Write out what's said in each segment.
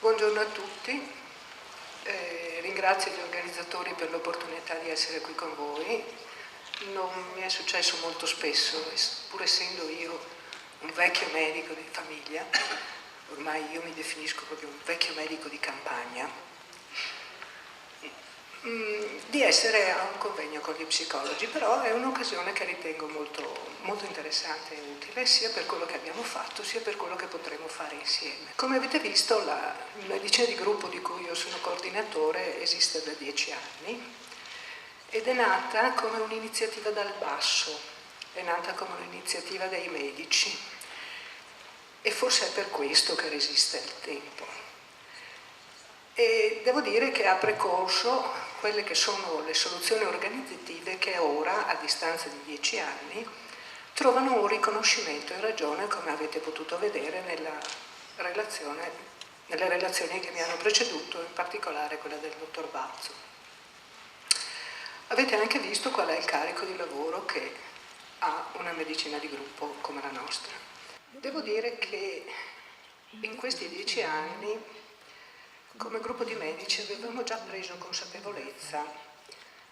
Buongiorno a tutti, ringrazio gli organizzatori per l'opportunità di essere qui con voi. Non mi è successo molto spesso, pur essendo io un vecchio medico di famiglia, ormai io mi definisco proprio un vecchio medico di campagna, di essere a un convegno con gli psicologi, però è un'occasione che ritengo molto interessante e utile, sia per quello che abbiamo fatto, sia per quello che potremo fare insieme. Come avete visto, la medicina di gruppo di cui io sono coordinatore esiste da 10 anni ed è nata come un'iniziativa dal basso, è nata come un'iniziativa dei medici e forse è per questo che resiste il tempo. E devo dire che ha precorso quelle che sono le soluzioni organizzative che ora, a distanza di 10 anni, trovano un riconoscimento in ragione, come avete potuto vedere nelle relazioni che mi hanno preceduto, in particolare quella del dottor Bazzo. Avete anche visto qual è il carico di lavoro che ha una medicina di gruppo come la nostra. Devo dire che in questi 10 anni come gruppo di medici avevamo già preso consapevolezza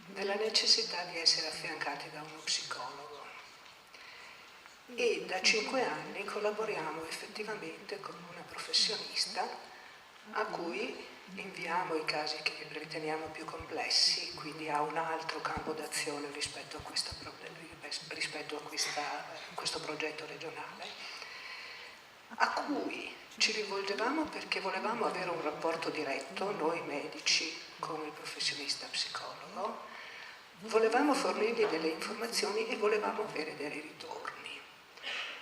della necessità di essere affiancati da uno psicologo e da 5 anni collaboriamo effettivamente con una professionista a cui inviamo i casi che riteniamo più complessi, quindi ha un altro campo d'azione rispetto a questo progetto regionale, a cui ci rivolgevamo perché volevamo avere un rapporto diretto, noi medici, con il professionista psicologo, volevamo fornirgli delle informazioni e volevamo avere dei ritorni.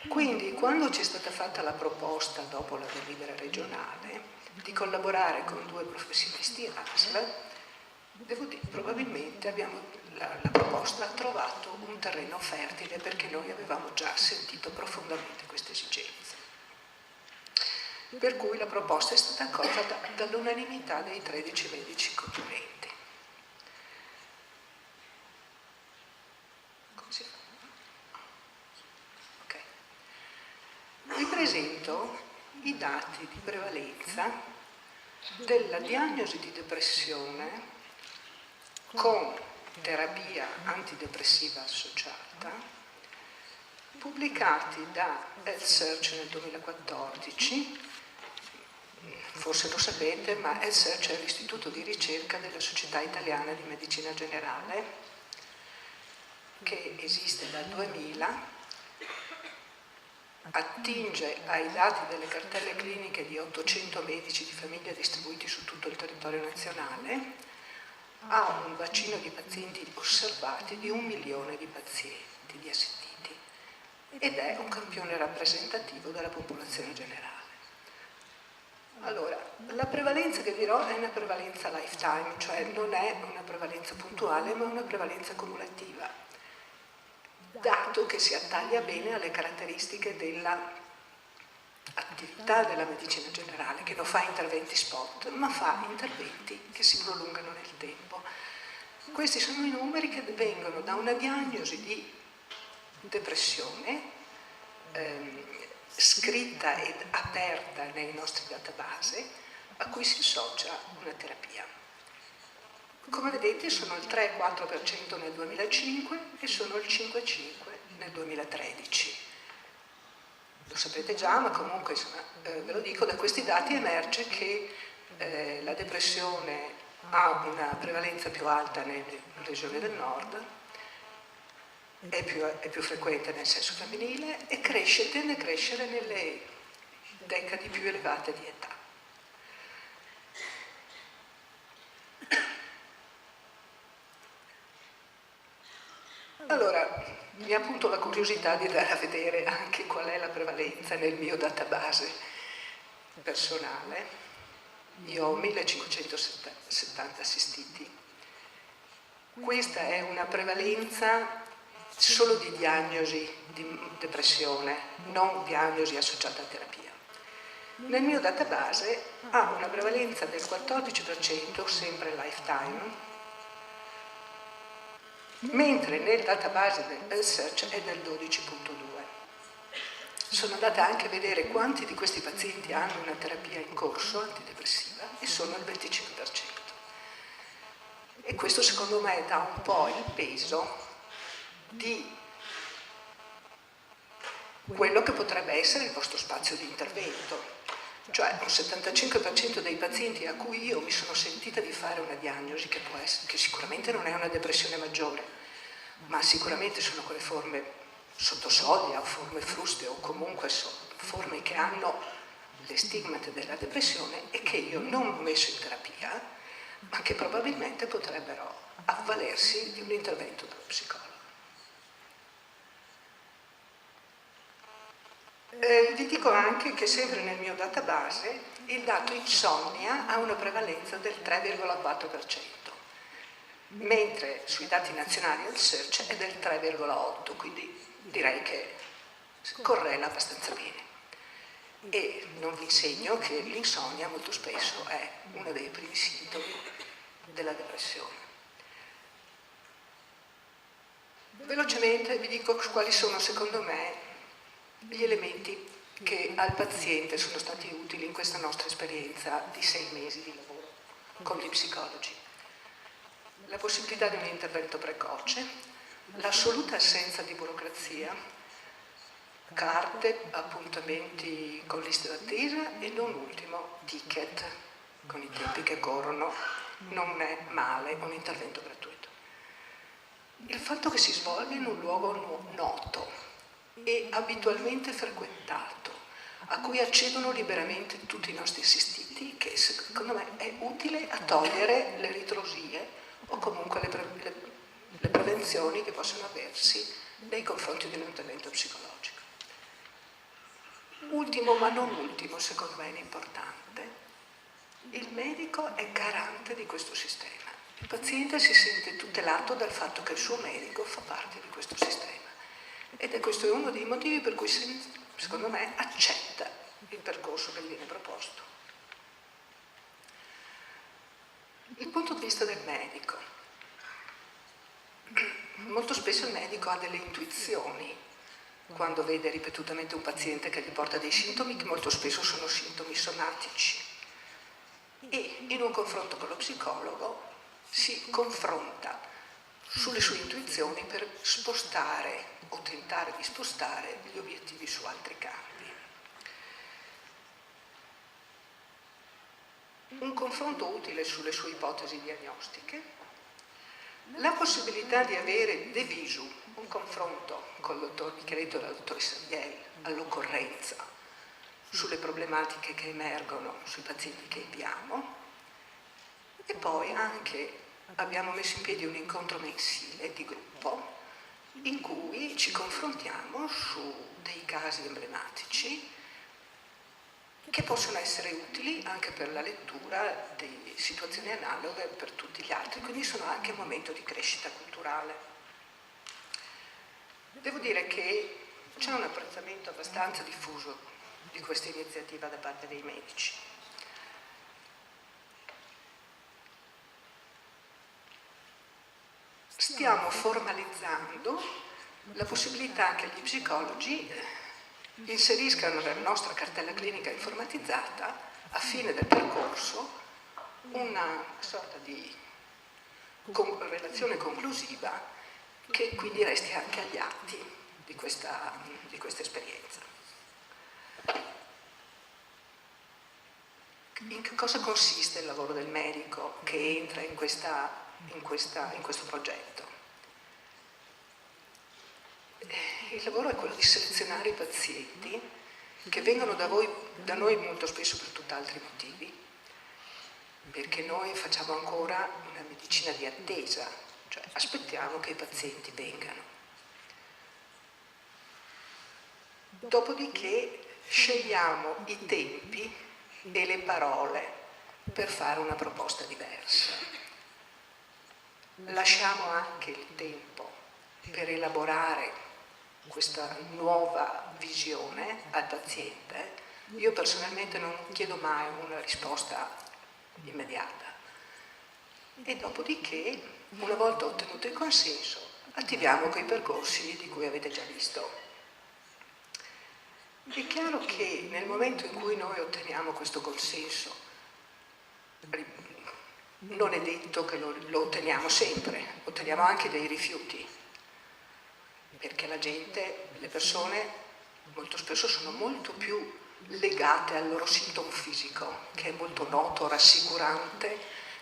Quindi quando ci è stata fatta la proposta, dopo la delibera regionale, di collaborare con 2 professionisti ASL, devo dire, probabilmente la proposta ha trovato un terreno fertile perché noi avevamo già sentito profondamente questa esigenza. Per cui la proposta è stata accolta dall'unanimità dei 13 medici componenti. Come si fa? Ok. Vi presento i dati di prevalenza della diagnosi di depressione con terapia antidepressiva associata, pubblicati da Health Search nel 2014. Forse lo sapete, ma Health Search è l'istituto di ricerca della Società Italiana di Medicina Generale, che esiste dal 2000, attinge ai dati delle cartelle cliniche di 800 medici di famiglia distribuiti su tutto il territorio nazionale, ha un bacino di pazienti osservati di 1 milione di pazienti, di assistiti, ed è un campione rappresentativo della popolazione generale. Allora, la prevalenza che dirò è una prevalenza lifetime, cioè non è una prevalenza puntuale, ma una prevalenza cumulativa, dato che si attaglia bene alle caratteristiche dell'attività della medicina generale, che non fa interventi spot, ma fa interventi che si prolungano nel tempo. Questi sono i numeri che vengono da una diagnosi di depressione scritta ed aperta nei nostri database, a cui si associa una terapia. Come vedete sono il 3-4% nel 2005 e sono il 5-5 nel 2013. Lo sapete già, ma comunque ve lo dico, da questi dati emerge che la depressione ha una prevalenza più alta nelle regioni del nord, è più frequente nel sesso femminile e tende a crescere nelle decadi più elevate di età. Allora, mi ha appunto la curiosità di andare a vedere anche qual è la prevalenza nel mio database personale. Io ho 1570 assistiti. Questa è una prevalenza solo di diagnosi di depressione, non diagnosi associata a terapia. Nel mio database ha una prevalenza del 14%, sempre lifetime, mentre nel database del Health Search è del 12,2%. sono andata anche a vedere quanti di questi pazienti hanno una terapia in corso antidepressiva e sono il 25%. E questo secondo me dà un po' il peso di quello che potrebbe essere il vostro spazio di intervento. Cioè un 75% dei pazienti a cui io mi sono sentita di fare una diagnosi che può essere, che sicuramente non è una depressione maggiore, ma sicuramente sono quelle forme sotto soglia o forme fruste o comunque forme che hanno le stigmate della depressione e che io non ho messo in terapia, ma che probabilmente potrebbero avvalersi di un intervento dello psicologo. Vi dico anche che sempre nel mio database il dato insonnia ha una prevalenza del 3,4%, mentre sui dati nazionali del Search è del 3,8%, quindi direi che correla abbastanza bene. E non vi insegno che l'insonnia molto spesso è uno dei primi sintomi della depressione. Velocemente vi dico quali sono secondo me gli elementi che al paziente sono stati utili in questa nostra esperienza di 6 mesi di lavoro con gli psicologi. La possibilità di un intervento precoce, l'assoluta assenza di burocrazia, carte, appuntamenti con liste d'attesa e non ultimo ticket con i tempi che corrono. Non è male un intervento gratuito. Il fatto che si svolga in un luogo noto e abitualmente frequentato, a cui accedono liberamente tutti i nostri assistiti, che secondo me è utile a togliere le ritrosie o comunque le prevenzioni che possono aversi nei confronti di un intervento psicologico. Ultimo ma non ultimo, secondo me è importante, il medico è garante di questo sistema. Il paziente si sente tutelato dal fatto che il suo medico fa parte di questo sistema. Ed è questo uno dei motivi per cui secondo me accetta il percorso che gli viene proposto. Il punto di vista del medico. Molto spesso il medico ha delle intuizioni quando vede ripetutamente un paziente che gli porta dei sintomi che molto spesso sono sintomi somatici. E in un confronto con lo psicologo si confronta sulle sue intuizioni per spostare o tentare di spostare gli obiettivi su altri campi. Un confronto utile sulle sue ipotesi diagnostiche, la possibilità di avere de visu un confronto con il dottor Micheletto e la dottoressa Biel all'occorrenza sulle problematiche che emergono sui pazienti che abbiamo, e poi anche abbiamo messo in piedi un incontro mensile di gruppo in cui ci confrontiamo su dei casi emblematici che possono essere utili anche per la lettura di situazioni analoghe per tutti gli altri, quindi sono anche un momento di crescita culturale. Devo dire che c'è un apprezzamento abbastanza diffuso di questa iniziativa da parte dei medici. Stiamo formalizzando la possibilità che gli psicologi inseriscano nella nostra cartella clinica informatizzata a fine del percorso una sorta di relazione conclusiva che quindi resti anche agli atti di questa esperienza. In che cosa consiste il lavoro del medico che entra in questo progetto? Il lavoro è quello di selezionare i pazienti che vengono da noi molto spesso per tutt'altri motivi, perché noi facciamo ancora una medicina di attesa, cioè aspettiamo che i pazienti vengano. Dopodiché scegliamo i tempi e le parole per fare una proposta diversa. Lasciamo anche il tempo per elaborare questa nuova visione al paziente. Io personalmente non chiedo mai una risposta immediata. E dopodiché, una volta ottenuto il consenso, attiviamo quei percorsi di cui avete già visto. È chiaro che nel momento in cui noi otteniamo questo consenso, non è detto che lo otteniamo sempre, otteniamo anche dei rifiuti, perché la gente, le persone molto spesso sono molto più legate al loro sintomo fisico, che è molto noto, rassicurante,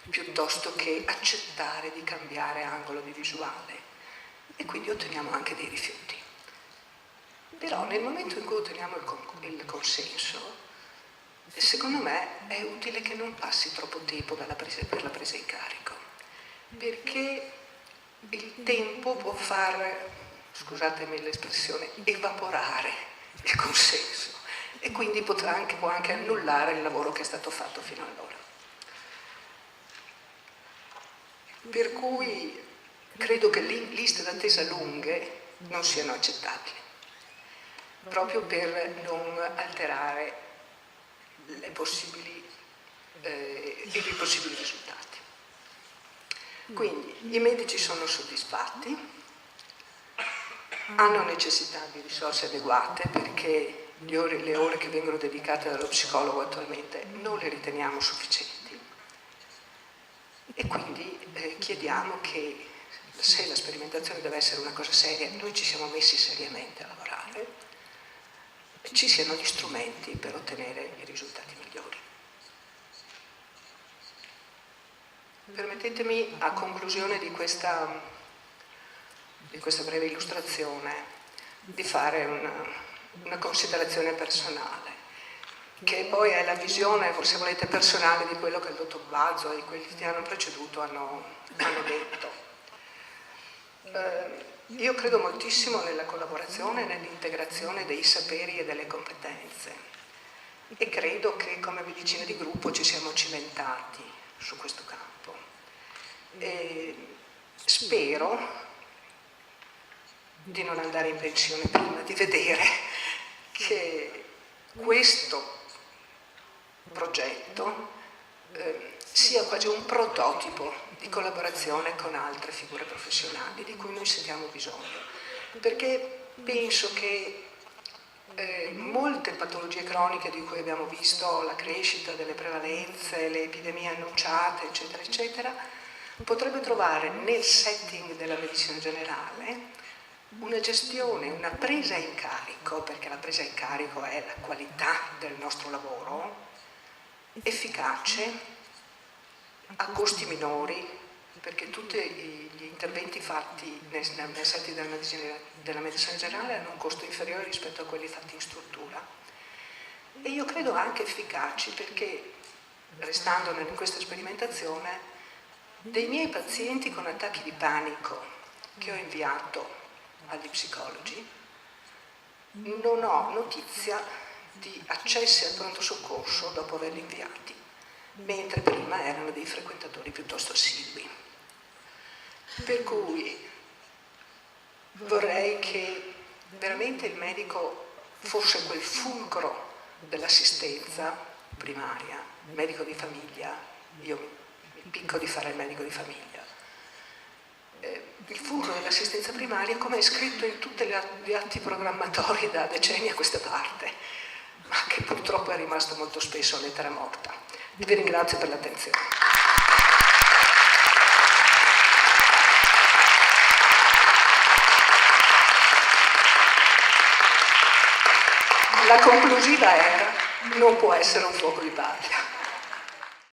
piuttosto che accettare di cambiare angolo di visuale, e quindi otteniamo anche dei rifiuti. Però nel momento in cui otteniamo il consenso, secondo me è utile che non passi troppo tempo per la presa in carico, perché il tempo può far, scusatemi l'espressione, evaporare il consenso, e quindi può anche annullare il lavoro che è stato fatto fino ad allora. Per cui credo che liste d'attesa lunghe non siano accettabili, proprio per non alterare i possibili risultati. Quindi i medici sono soddisfatti, hanno necessità di risorse adeguate, perché le ore che vengono dedicate dallo psicologo attualmente non le riteniamo sufficienti, e quindi chiediamo che, se la sperimentazione deve essere una cosa seria, noi ci siamo messi seriamente a lavorare, ci siano gli strumenti per ottenere i risultati migliori. Permettetemi, a conclusione di questa breve illustrazione, di fare una considerazione personale, che poi è la visione, se volete, personale di quello che il dottor Bazzo e quelli che ti hanno preceduto hanno detto. Io credo moltissimo nella collaborazione, nell'integrazione dei saperi e delle competenze, e credo che come medicina di gruppo ci siamo cimentati su questo campo. E spero di non andare in pensione prima di vedere che questo progetto sia quasi un prototipo di collaborazione con altre figure professionali di cui noi sentiamo bisogno, perché penso che molte patologie croniche di cui abbiamo visto la crescita delle prevalenze, le epidemie annunciate, eccetera, eccetera, potrebbe trovare nel setting della medicina generale una gestione, una presa in carico, perché la presa in carico è la qualità del nostro lavoro, efficace, a costi minori, perché tutti gli interventi fatti nel setting della medicina generale hanno un costo inferiore rispetto a quelli fatti in struttura. E io credo anche efficaci, perché, restando in questa sperimentazione, dei miei pazienti con attacchi di panico che ho inviato agli psicologi, non ho notizia di accessi al pronto soccorso dopo averli inviati, mentre prima erano dei frequentatori piuttosto assidui. Per cui vorrei che veramente il medico fosse quel fulcro dell'assistenza primaria, il medico di famiglia. Io mi picco di fare il medico di famiglia. Il fulcro dell'assistenza primaria, come è scritto in tutti gli atti programmatori da decenni a questa parte, ma che purtroppo è rimasto molto spesso a lettera morta. Vi ringrazio per l'attenzione. La conclusiva era: non può essere un fuoco di pace.